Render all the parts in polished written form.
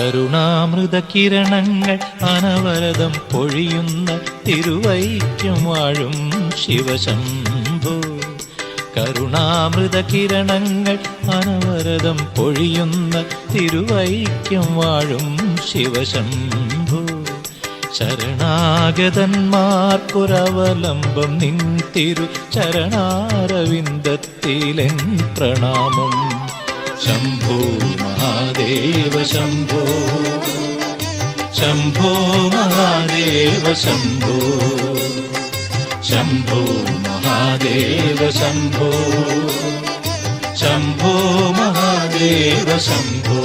കരുണാമൃത കിരണങ്ങൾ അനവരതം പൊഴിയുന്ന തിരുവൈക്കം വാഴും ശിവശംഭോ. കരുണാമൃത കിരണങ്ങൾ അനവരതം പൊഴിയുന്ന തിരുവൈക്കം വാഴും ശിവശംഭോ. ശരണാഗതന്മാർക്കൊരവലംബം നിൻ തിരു ചരണാരവിന്ദത്തിലെൻ പ്രണാമം. ശംഭോ മഹാദേവ ശംഭോ, ശംഭോ മഹാദേവ ശംഭോ, ശംഭോ മഹാദേവ ശംഭോ, ശംഭോ മഹാദേവ ശംഭോ.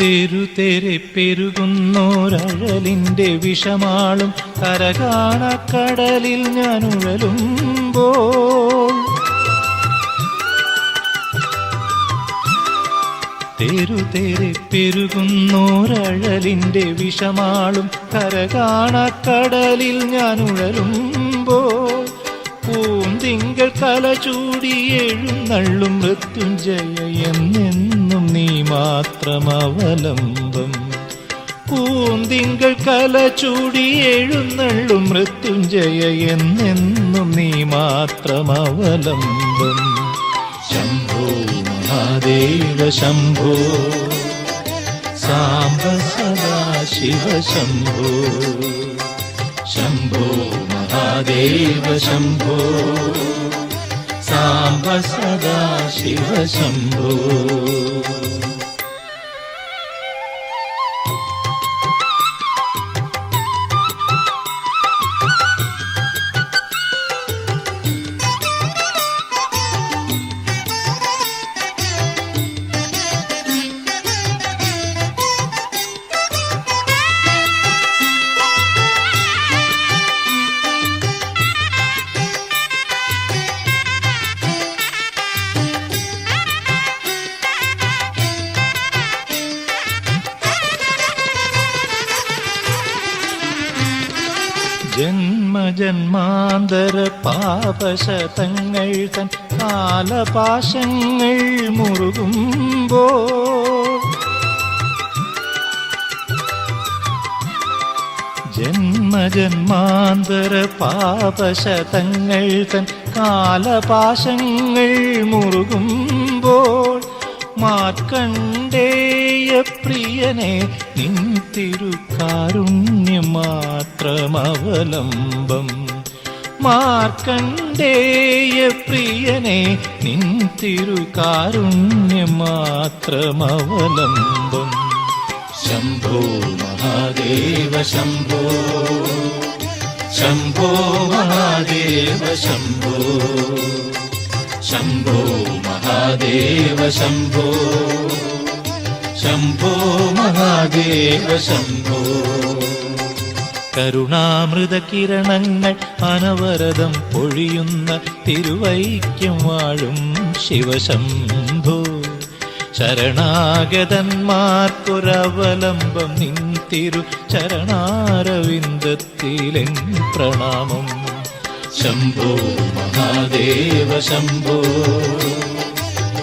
തെരുതെരെ പെരുകുന്നോരഴലിൻ്റെ വിഷമാളും കരകാണക്കടലിൽ ഞാൻ ഉഴലുമ്പോൾ, തെരുതെരെ പെരുകുന്നോരഴലിൻ്റെ വിഷമാളും കരകാണക്കടലിൽ ഞാൻ ഉഴലുമ്പോൾ, പൂന്തിങ്കൾ കല ചൂടി എഴുന്നള്ളും മൃത്യുഞ്ജയ എന്നെന്നും നീ മാത്രമവലംബം. പൂന്തിങ്കൾ കല ചൂടി എഴുന്നള്ളും മൃത്യുഞ്ജയ എന്നെന്നും നീ മാത്രമവലംബം. ശംഭോ മഹാദേവ ശംഭോ, സാംബ സദാശിവ ശംഭോ. ശംഭോ മഹാദേവ ശംഭോ, സാംബ സദാശിവ ശംഭോ. ജന്മജന്മാന്തര പാപശതങ്ങൾ തൻ കാലപാശങ്ങൾ മുറുകുമ്പോൾ, ജന്മജന്മാന്തര പാപശതങ്ങൾ തൻ കാലപാശങ്ങൾ മുറുകുമ്പോൾ, മാർക്കണ്ഡേയ പ്രിയനെ നിൻ തിരുകാരുണ്യം മാത്രമവലംബം. മാർക്കണ്ഡേയ പ്രിയനെ നിൻ തിരുകാരുണ്യം മാത്രമവലംബം. ശംഭോ മഹാദേവ ശംഭോ, ശംഭോ മഹാദേവ ശംഭോ, ശംഭോ മഹാദേവ ശംഭോ, ശംഭോ മഹാദേവ ശംഭോ. കരുണാമൃത കിരണങ്ങൾ അനവരതം പൊഴിയുന്ന തിരുവൈക്കം വാഴും ശിവശംഭോ. ശരണാഗതന്മാർക്കൊരവലംബം നിൻ തിരു ചരണാരവിന്ദത്തിലെൻ പ്രണാമം. ശംഭോ മഹാദേവ ശംഭോ,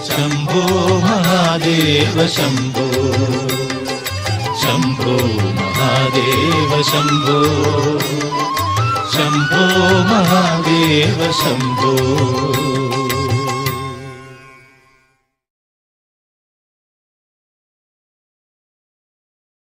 ശംഭോ മഹാദേവ ശംഭോ, ശംഭോ മഹാദേവ ശംഭോ, ശംഭോ മഹാദേവ ശംഭോ.